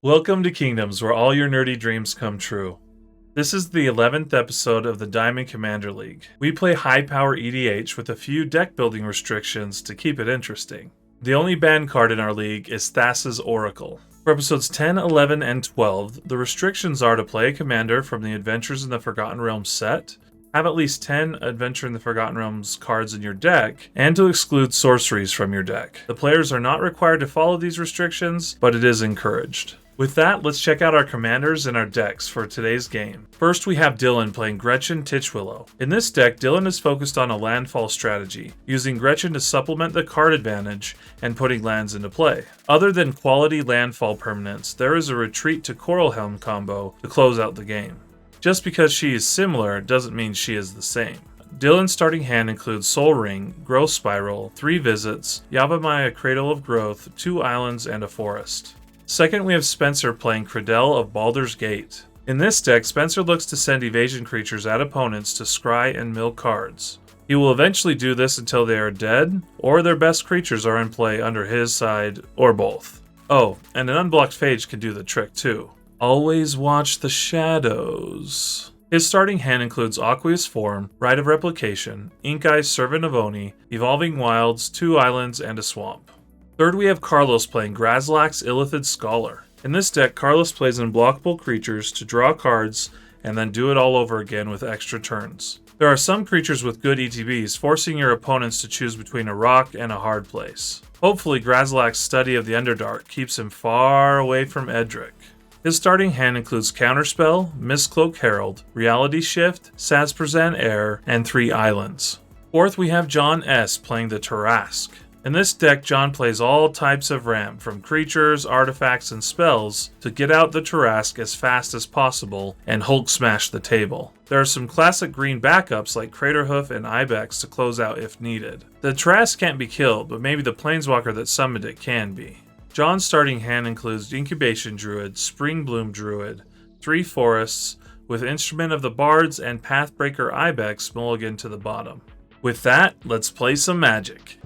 Welcome to Kingdoms, where all your nerdy dreams come true. This is the 11th episode of the Diamond Commander League. We play high-power EDH with a few deck-building restrictions to keep it interesting. The only banned card in our league is Thassa's Oracle. For episodes 10, 11, and 12, the restrictions are to play a commander from the Adventures in the Forgotten Realms set, have at least 10 Adventure in the Forgotten Realms cards in your deck, and to exclude sorceries from your deck. The players are not required to follow these restrictions, but it is encouraged. With that, let's check out our commanders and our decks for today's game. First, we have Dylan playing Gretchen Titchwillow. In this deck, Dylan is focused on a landfall strategy, using Gretchen to supplement the card advantage and putting lands into play. Other than quality landfall permanents, there is a retreat to Coralhelm combo to close out the game. Just because she is similar doesn't mean she is the same. Dylan's starting hand includes Soul Ring, Growth Spiral, 3 Visits, Yavimaya Cradle of Growth, 2 Islands, and a Forest. Second, we have Spencer playing Krydle of Baldur's Gate. In this deck, Spencer looks to send evasion creatures at opponents to scry and mill cards. He will eventually do this until they are dead, or their best creatures are in play under his side, or both. Oh, and an unblocked Phage can do the trick too. Always watch the shadows. His starting hand includes Aqueous Form, Rite of Replication, Ink-Eye's Servant of Oni, Evolving Wilds, 2 Islands, and a Swamp. Third, we have Carlos playing Grazilaxx Illithid Scholar. In this deck, Carlos plays unblockable creatures to draw cards and then do it all over again with extra turns. There are some creatures with good ETBs, forcing your opponents to choose between a rock and a hard place. Hopefully, Grazilaxx's study of the Underdark keeps him far away from Edric. His starting hand includes Counterspell, Mistcloak Herald, Reality Shift, Sazperzan Air, and 3 Islands. Fourth, we have John S. playing the Tarrasque. In this deck, John plays all types of ramp, from creatures, artifacts, and spells, to get out the Tarrasque as fast as possible and Hulk smash the table. There are some classic green backups like Craterhoof and Ibex to close out if needed. The Tarrasque can't be killed, but maybe the Planeswalker that summoned it can be. John's starting hand includes Incubation Druid, Spring Bloom Druid, 3 Forests, with Instrument of the Bards and Pathbreaker Ibex mulligan to the bottom. With that, let's play some Magic.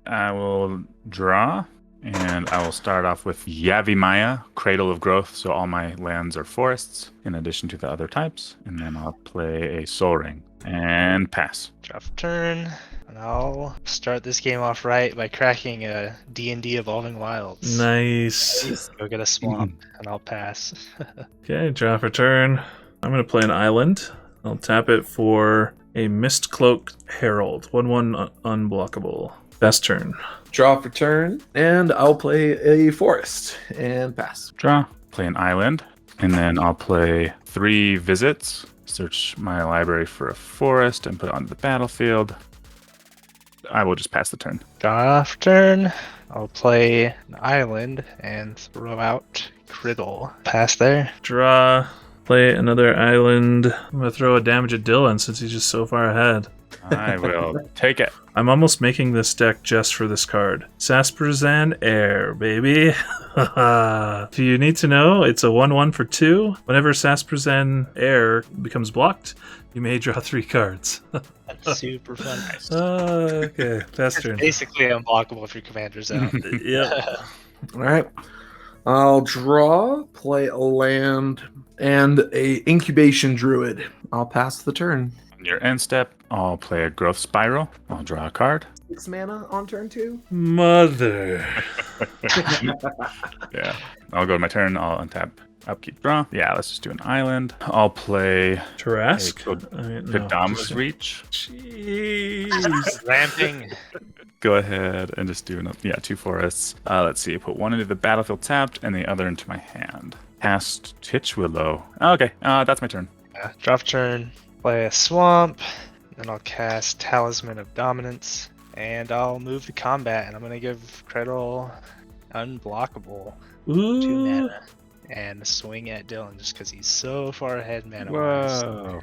I will draw, and I will start off with Yavimaya, Cradle of Growth, so all my lands are forests, in addition to the other types, and then I'll play a Soul Ring, and pass. Draw for turn, and I'll start this game off right by cracking a D&D Evolving Wilds. Nice. Go get a Swamp, and I'll pass. Okay, draw for turn. I'm going to play an Island. I'll tap it for a Mistcloak Herald, 1/1 unblockable. Best turn. Draw for turn, and I'll play a Forest, and pass. Draw, play an Island, and then I'll play 3 Visits, search my library for a Forest, and put it onto the battlefield. I will just pass the turn. Draw for turn, I'll play an Island and throw out Krydle. Pass there. Draw. Play another Island. I'm going to throw a damage at Dylan since he's just so far ahead. I will take it. I'm almost making this deck just for this card. Sazperzan Air, baby. If you need to know, it's a 1/1 for 2. Whenever Sazperzan Air becomes blocked, you may draw 3 cards. That's super fun. Okay, fast It's turn. basically unblockable if your commander's out. Yep. All right. I'll draw, play a land, and a Incubation Druid. I'll pass the turn. On your end step, I'll play a Growth Spiral. I'll draw a card. 6 mana on turn 2. Mother. Yeah. I'll go to my turn. I'll untap, upkeep, draw. Yeah, let's just do an Island. I'll play Tarrasque? Kodama's Reach. Jeez. Ramping. Go ahead and just do 2 Forests. Let's see. Put one into the battlefield tapped and the other into my hand. Cast Titchwillow. Okay, that's my turn. Draw for turn, play a Swamp, then I'll cast Talisman of Dominance, and I'll move to combat, and I'm going to give Krydle unblockable. 2 Ooh. mana. and swing at Dylan just because he's so far ahead mana-wise. Whoa.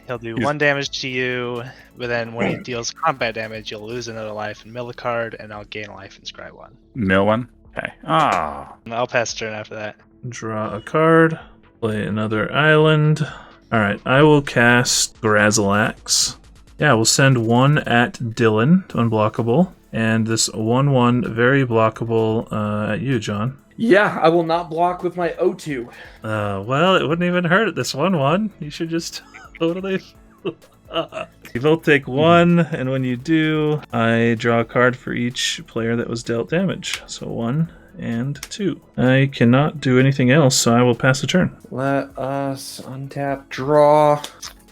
He'll do 1 damage to you, but then when he deals combat damage, you'll lose another life and mill a card, and I'll gain a life and scry 1. Mill one? Okay. Ah. I'll pass turn after that. Draw a card. Play another island. Alright, I will cast Grazilaxx. Yeah, we'll send 1 at Dylan, unblockable. And this 1/1 very blockable at you, John. Yeah, I will not block with my O2. Well, it wouldn't even hurt at this 1/1. You should just totally. You both take 1, and when you do, I draw a card for each player that was dealt damage. So 1 and 2. I cannot do anything else, so I will pass the turn. Let us untap, draw,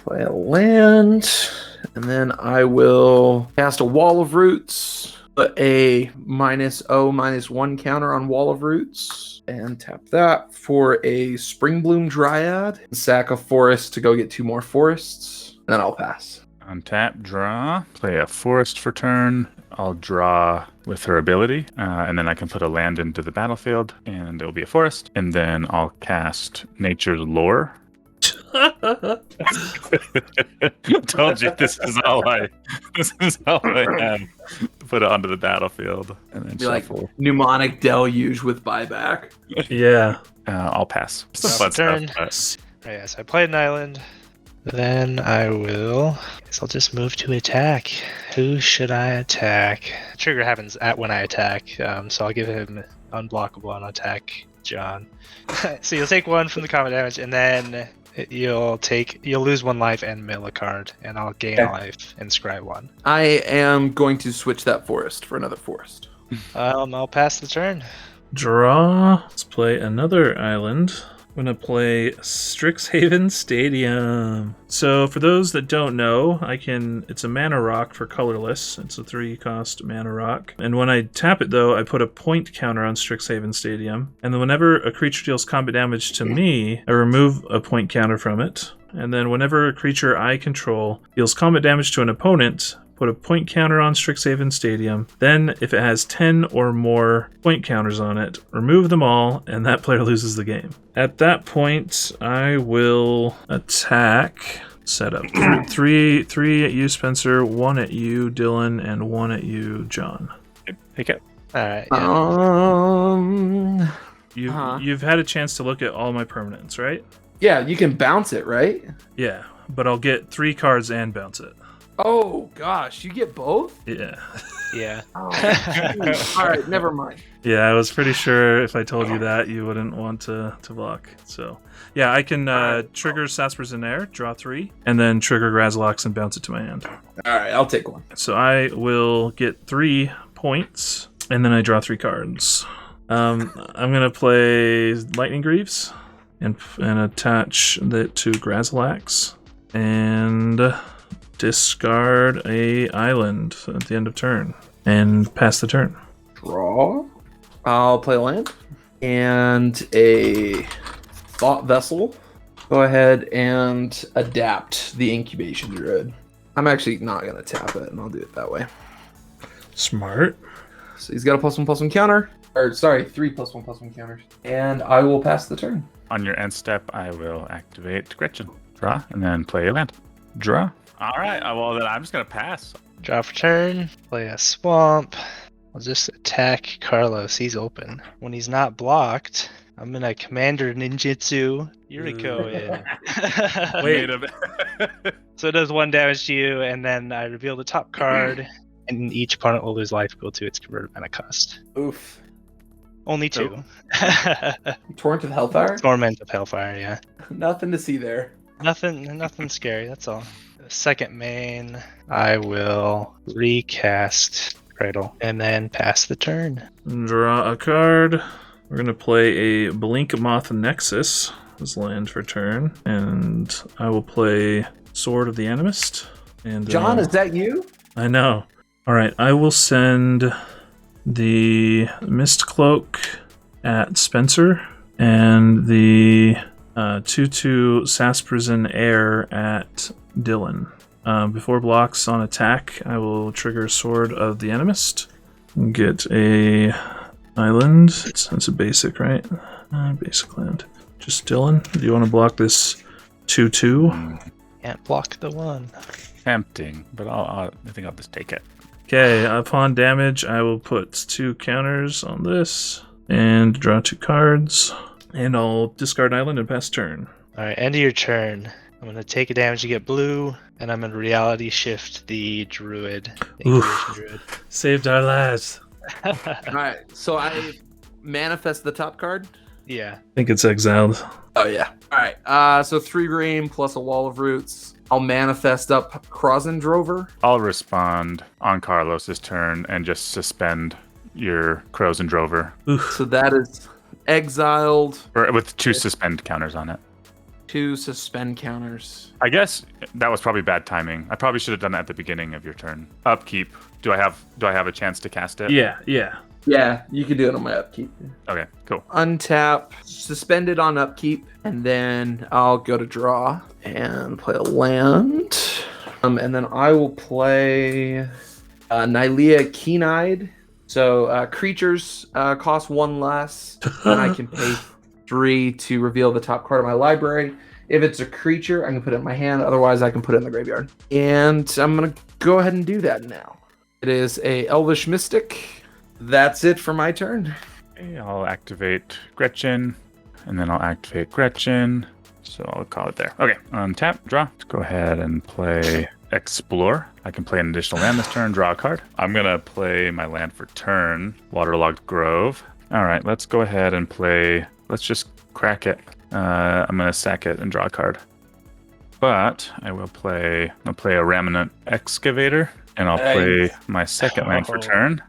play a land, and then I will cast a Wall of Roots, put a -0/-1 counter on Wall of Roots, and tap that for a Spring Bloom Dryad, sack a forest to go get 2 more forests, and then I'll pass. Untap, draw, play a forest for turn. I'll draw with her ability, and then I can put a land into the battlefield, and it'll be a forest. And then I'll cast Nature's Lore. Told you this is all I have. Put it onto the battlefield, and then Be like shuffle. Mnemonic Deluge with buyback. Yeah. I'll pass. Some Pass fun turn. stuff, but- Right, yes, I played an island. Then I guess I'll just move to attack. Who should I attack? Trigger happens when I attack, so I'll give him unblockable on attack, John. So you'll take 1 from the combat damage, and then you'll lose 1 life and mill a card, and I'll gain a life and scry 1. I am going to switch that forest for another forest. I'll pass the turn. Draw. Let's play another island. I'm going to play Strixhaven Stadium. So for those that don't know, it's a mana rock for colorless. It's a 3-cost mana rock. And when I tap it though, I put a point counter on Strixhaven Stadium. And then whenever a creature deals combat damage to me, I remove a point counter from it. And then whenever a creature I control deals combat damage to an opponent, put a point counter on Strixhaven Stadium. Then, if it has 10 or more point counters on it, remove them all, and that player loses the game. At that point, I will attack. Set up three at you, Spencer, 1 at you, Dylan, and 1 at you, John. Take it. Alright. Yeah. You've had a chance to look at all my permanents, right? Yeah, you can bounce it, right? Yeah, but I'll get 3 cards and bounce it. Oh gosh, you get both? Yeah. Yeah. Oh, all right, never mind. Yeah, I was pretty sure if I told you that, you wouldn't want to block. So, yeah, I can trigger Sasper's Air, draw 3, and then trigger Grazilaxx and bounce it to my hand. All right, I'll take 1. So I will get 3 points, and then I draw 3 cards. I'm gonna play Lightning Greaves and attach that to Grazilaxx, and discard a island at the end of turn and pass the turn. Draw. I'll play land and a Thought Vessel. Go ahead and adapt the Incubation Druid. I'm actually not going to tap it, and I'll do it that way. Smart. So he's got a +1/+1 counter. Or, sorry, 3 +1/+1 counters. And I will pass the turn. On your end step, I will activate Gretchen. Draw, and then play a land. Draw. All right. Well, then I'm just going to pass. Draw for turn, play a swamp. I'll just attack Carlos. He's open. When he's not blocked, I'm gonna Commander Ninjutsu Yuriko in. Wait. So it does 1 damage to you, and then I reveal the top card, and each opponent will lose life equal to its converted mana cost. Oof. Only 2. Torrent of Hellfire? Torment of Hellfire, yeah. Nothing to see there. Nothing scary, that's all. Second main, I will recast Krydle and then pass the turn. Draw a card. We're going to play a Blink Moth Nexus as land for turn, and I will play Sword of the Animist. And John, is that you? I know. All right, I will send the Mist Cloak at Spencer and the 2/2 Sasper's Air at Dylan. Before blocks on attack, I will trigger Sword of the Animist. Get a Island. That's a basic, right? Basic land. Just Dylan, do you want to block this 2/2? Can't block the 1. Tempting, but I think I'll just take it. Okay, upon damage, I will put 2 counters on this and draw 2 cards. And I'll discard island and pass turn. Alright, end of your turn. I'm going to take a damage to get blue, and I'm going to reality shift the druid. The Oof. druid. Saved our lives. Alright, so I manifest the top card. Yeah. I think it's exiled. Oh yeah. Alright, so 3 green plus a wall of roots. I'll manifest up Krozendrover. I'll respond on Carlos's turn and just suspend your Krozendrover. So that is exiled. Or with 2 suspend counters on it. 2 suspend counters. I guess that was probably bad timing. I probably should have done that at the beginning of your turn. Upkeep. Do I have a chance to cast it? Yeah. Yeah, you can do it on my upkeep. Okay, cool. Untap, suspend it on upkeep, and then I'll go to draw and play a land. And then I will play Nylea Keen-Eyed. So creatures cost 1 less, and I can pay 3 to reveal the top card of my library. If it's a creature, I can put it in my hand. Otherwise, I can put it in the graveyard. And I'm going to go ahead and do that now. It is a Elvish Mystic. That's it for my turn. Okay, I'll activate Gretchen, and then I'll activate Gretchen. So I'll call it there. Okay, untap, draw. Let's go ahead and play Explore. I can play an additional land this turn, draw a card. I'm going to play my land for turn, Waterlogged Grove. All right, let's go ahead and play. Let's just crack it. I'm going to sack it and draw a card. But I'll play a Remnant Excavator, and I'll play my second land for turn,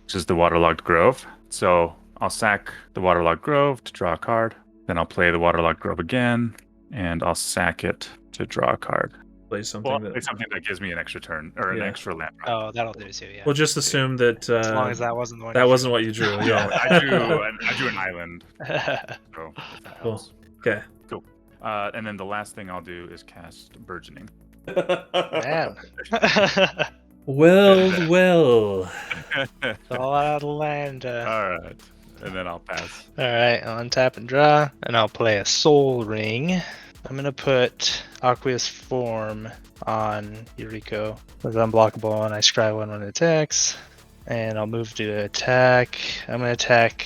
which is the Waterlogged Grove. So I'll sack the Waterlogged Grove to draw a card. Then I'll play the Waterlogged Grove again, and I'll sack it to draw a card. Play something Something that gives me an extra turn or an extra land. Oh, that'll do too, yeah. We'll just assume that as long as that wasn't the one. that wasn't what you drew. Yeah. I drew an island. So if that Cool. helps. Okay. Cool. And then the last thing I'll do is cast Burgeoning. Man. Well. It's all out of land. All right. And then I'll pass. Alright, I'll untap and draw, and I'll play a Soul Ring. I'm going to put Aqueous Form on Yuriko. It's unblockable, and I scry 1 when it attacks. And I'll move to attack. I'm going to attack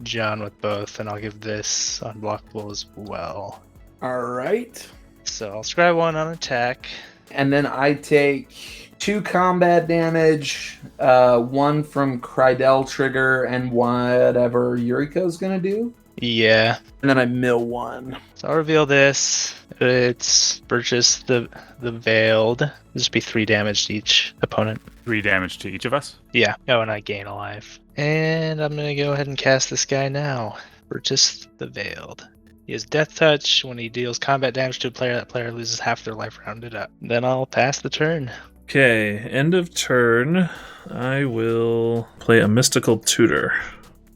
John with both, and I'll give this unblockable as well. Alright. So I'll scry 1 on attack. And then I take 2 combat damage, 1 from Krydle trigger, and whatever Yuriko's gonna do. Yeah. And then I mill 1. So I'll reveal this. It's purchase the Veiled. It'll just be 3 damage to each opponent. 3 damage to each of us. Yeah. Oh, and I gain a life. And I'm gonna go ahead and cast this guy now. Purchase the Veiled. He has Death Touch. When he deals combat damage to a player, that player loses half their life rounded up. Then I'll pass the turn. Okay, end of turn. I will play a Mystical Tutor.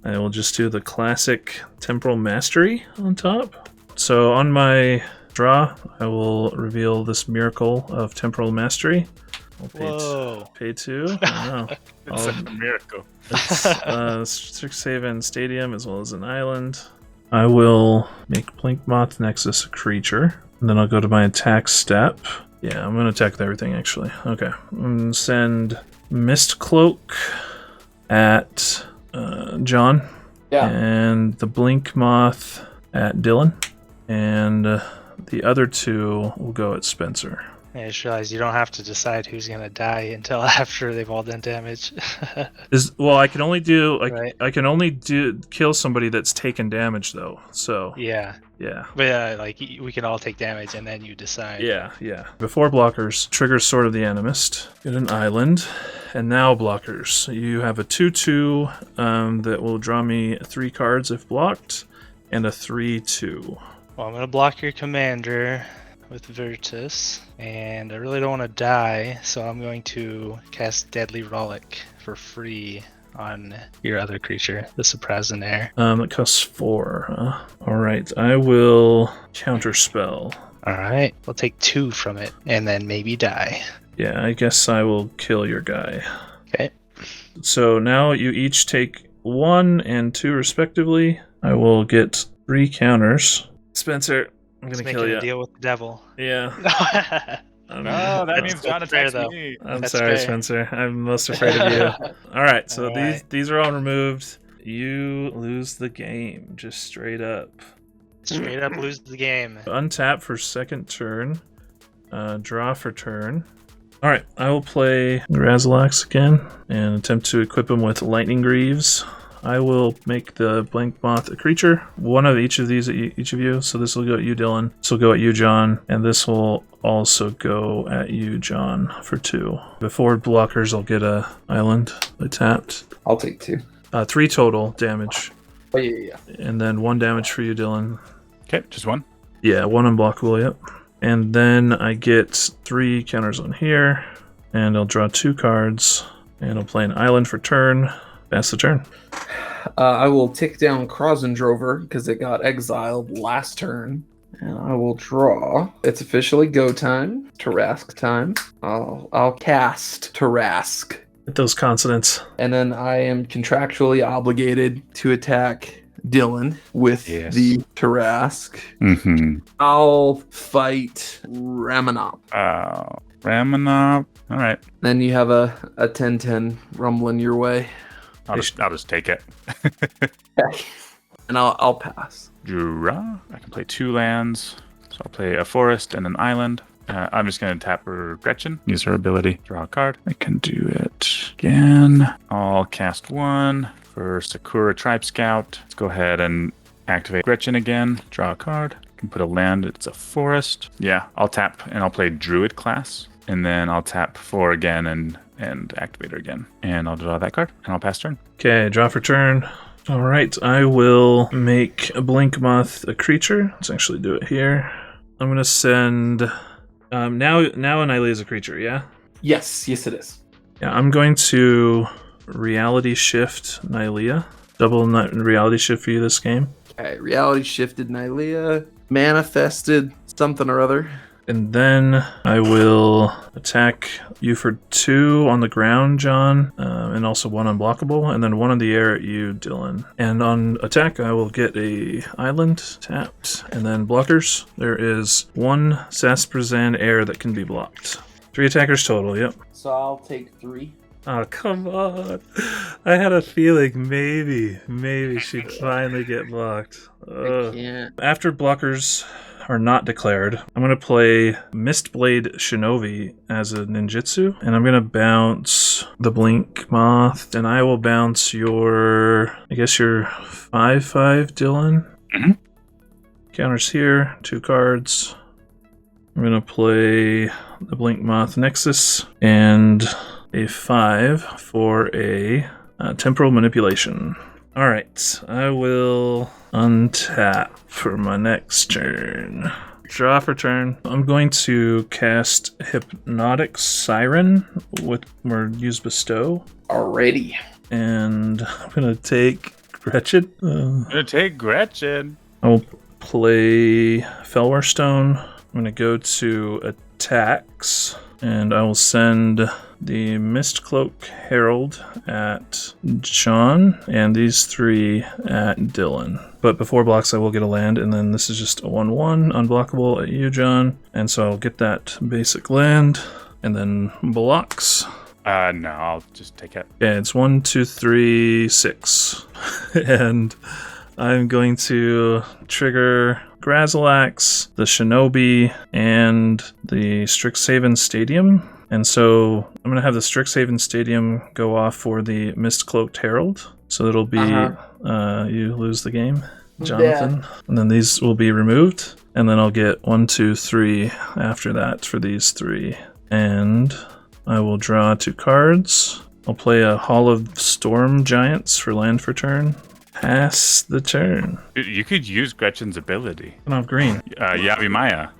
I will just do the classic Temporal Mastery on top. So on my draw, I will reveal this Miracle of Temporal Mastery. Whoa. Pay 2? I don't know. It's a miracle. It's 6-haven stadium as well as an island. I will make Blinkmoth Nexus a creature. And then I'll go to my attack step. Yeah, I'm going to attack with everything, actually. Okay. And send Mist Cloak at John. Yeah. And the Blinkmoth at Dylan. And the other 2 will go at Spencer. I just realized you don't have to decide who's gonna die until after they've all done damage. I can only do Right. I can only kill somebody that's taken damage though. So Yeah. yeah. But yeah, like we can all take damage and then you decide. Yeah. Before blockers, trigger Sword of the Animist. Get an island. And now blockers. You have a 2/2 that will draw me 3 cards if blocked, and a 3/2. Well, I'm gonna block your commander with Virtus, and I really don't want to die, so I'm going to cast Deadly Rollick for free on your other creature, the Surprisinaire. It costs 4, huh? Alright, I will counterspell. Alright, we'll take 2 from it, and then maybe die. Yeah, I guess I will kill your guy. Okay. So now you each take 1 and 2 respectively, I will get 3 counters. Spencer, I'm He's gonna kill making you. a deal with the devil. Yeah. No, that means John fair, attacks though. me. I'm That's sorry, fair. Spencer. I'm most afraid of you. All right, so All right. these are all removed. You lose the game, just straight up. Straight up lose the game. Untap for second turn. Draw for turn. All right, I will play Grazilaxx again and attempt to equip him with Lightning Greaves. I will make the Blink Moth a creature. One of each of these at each of you. So this will go at you, Dylan. This will go at you, John. And this will also go at you, John, for 2. Before blockers, I'll get a island tapped. I'll take 2. 3 total damage. Oh, yeah. And then 1 damage for you, Dylan. Okay, just 1. Yeah, 1 unblockable, yep. And then I get 3 counters on here. And I'll draw 2 cards. And I'll play an island for turn. Pass the turn. I will tick down Krozendrover because it got exiled last turn. And I will draw. It's officially go time. Tarrasque time. I'll cast Tarrasque. Get those consonants. And then I am contractually obligated to attack Dylan with the Tarrasque. Mm-hmm. I'll fight Ramanop. Ramanop. All right. Then you have a 10-10 rumbling your way. I'll just take it. And I'll pass. Draw. I can play 2 lands. So I'll play a forest and an island. I'm just going to tap for Gretchen. Use her ability. Draw a card. I can do it again. I'll cast 1 for Sakura Tribe Scout. Let's go ahead and activate Gretchen again. Draw a card. I can put a land. It's a forest. Yeah, I'll tap and I'll play Druid class. And then I'll tap 4 again and activate her again. And I'll draw that card and I'll pass turn. Okay, draw for turn. All right, I will make a Blink Moth a creature. Let's actually do it here. I'm going to send... now Nylea is a creature, yeah? Yes, it is. Yeah, I'm going to reality shift Nylea. Double reality shift for you this game. Okay, reality shifted Nylea. Manifested something or other. And then I will attack you for 2 on the ground, John, and also 1 unblockable, and then 1 in the air at you, Dylan. And on attack, I will get a island tapped, and then blockers. There is 1 Sasprazan air that can be blocked. 3 attackers total, yep. So I'll take 3. Oh, come on. I had a feeling maybe she'd finally get blocked. I can't. After blockers are not declared, I'm going to play Mistblade Shinobi as a ninjutsu, and I'm going to bounce the Blink Moth, and I will bounce your 5/5, Dylan. Mm-hmm. Counters here, 2 cards. I'm going to play the Blink Moth Nexus, and a 5 for a temporal manipulation. Alright, I will untap for my next turn. Draw for turn. I'm going to cast Hypnotic Siren use Bestow. Alrighty. And I'm going to take Gretchen. I'm going to take Gretchen. I'll play Fellwar Stone. I'm going to go to attacks, and I will send the Mistcloak Herald at John, and these 3 at Dylan. But before blocks, I will get a land, and then this is just a 1/1 unblockable at you, John. And so I'll get that basic land, and then blocks. No, I'll just take it. Yeah, it's 1, 2, 3, 6. And I'm going to trigger Grazilaxx, the Shinobi, and the Strixhaven Stadium. And so I'm going to have the Strixhaven Stadium go off for the Mistcloaked Herald. So it'll be you lose the game, Jonathan. Yeah. And then these will be removed. And then I'll get 1, 2, 3 after that for these 3. And I will draw 2 cards. I'll play a Hall of Storm Giants for land for turn. Pass the turn. You could use Gretchen's ability. I don't have green. Yavimaya.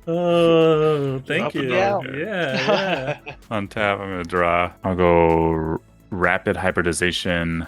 Oh, thank you. Yeah. On tap, I'm going to draw. I'll go Rapid Hybridization.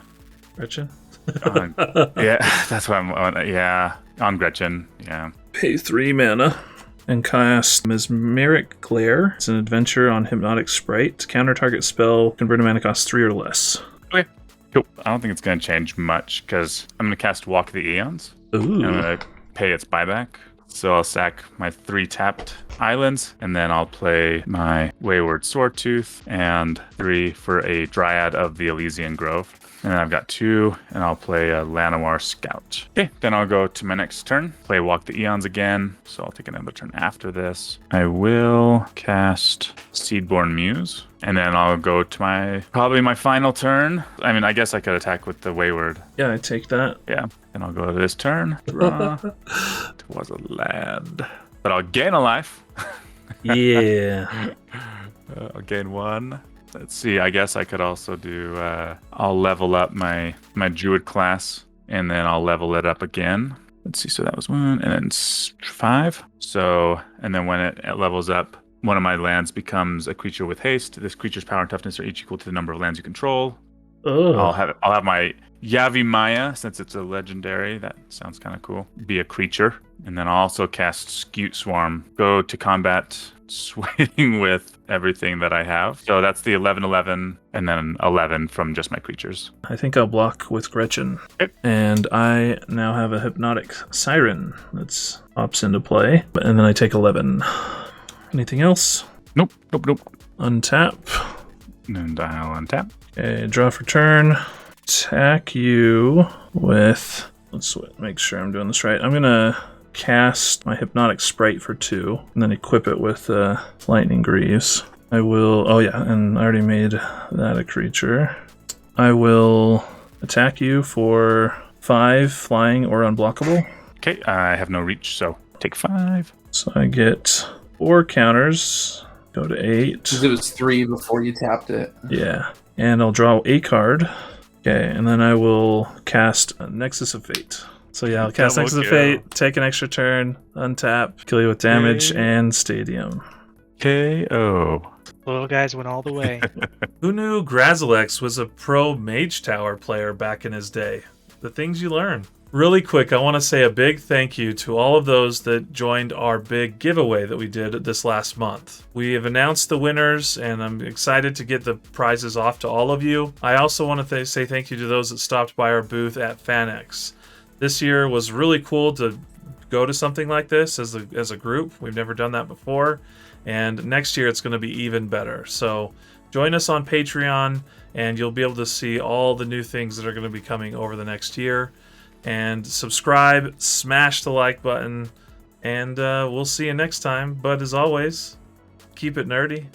Gretchen? Yeah, that's what I'm on. Yeah, on Gretchen. Yeah. Pay 3 mana. and cast Mesmeric Glare. It's an adventure on Hypnotic Sprite. Counter target spell, converted mana cost 3 or less. Okay. Cool. I don't think it's going to change much because I'm going to cast Walk the Eons. Ooh. I'm going to pay its buyback. So I'll sack my 3 tapped islands, and then I'll play my Wayward Swordtooth and 3 for a Dryad of the Elysian Grove. And then I've got 2, and I'll play a Llanowar Scout. Okay, then I'll go to my next turn, play Walk the Eons again. So I'll take another turn after this. I will cast Seedborn Muse, and then I'll go to probably my final turn. I mean, I guess I could attack with the Wayward. Yeah, I take that. Yeah, then I'll go to this turn. Draw. It was a land. But I'll gain a life. Yeah. I'll gain 1. Let's see, I guess I could also do, I'll level up my Druid class, and then I'll level it up again. Let's see, so that was 1, and then 5. So, and then when it levels up, one of my lands becomes a creature with haste. This creature's power and toughness are each equal to the number of lands you control. Oh. I'll have my Yavimaya, since it's a legendary, that sounds kind of cool, be a creature. And then I'll also cast Scute Swarm, go to combat swing with everything that I have. So that's the 11/11 and then 11 from just my creatures. I think I'll block with Gretchen. Okay. And I now have a Hypnotic Siren that pops into play. And then I take 11. Anything else? Nope. Untap. And I'll untap. Okay, draw for turn. Attack you with... Let's make sure I'm doing this right. I'm going to cast my Hypnotic Sprite for 2, and then equip it with Lightning Greaves. I will... Oh yeah, and I already made that a creature. I will attack you for 5 flying or unblockable. Okay, I have no reach, so take 5. So I get 4 counters. Go to 8. Because it was 3 before you tapped it. Yeah. And I'll draw a card. Okay, and then I will cast Nexus of Fate. So yeah, I'll cast Double Nexus of kill. Fate, take an extra turn, untap, kill you with damage, Okay. and Stadium. KO. Little guys went all the way. Who knew Grazilaxx was a pro Mage Tower player back in his day? The things you learn. Really quick, I want to say a big thank you to all of those that joined our big giveaway that we did this last month. We have announced the winners, and I'm excited to get the prizes off to all of you. I also want to say thank you to those that stopped by our booth at FanX. This year was really cool to go to something like this as a group. We've never done that before, and next year it's going to be even better. So join us on Patreon, and you'll be able to see all the new things that are going to be coming over the next year. And subscribe, smash the like button, and we'll see you next time. But as always, keep it nerdy.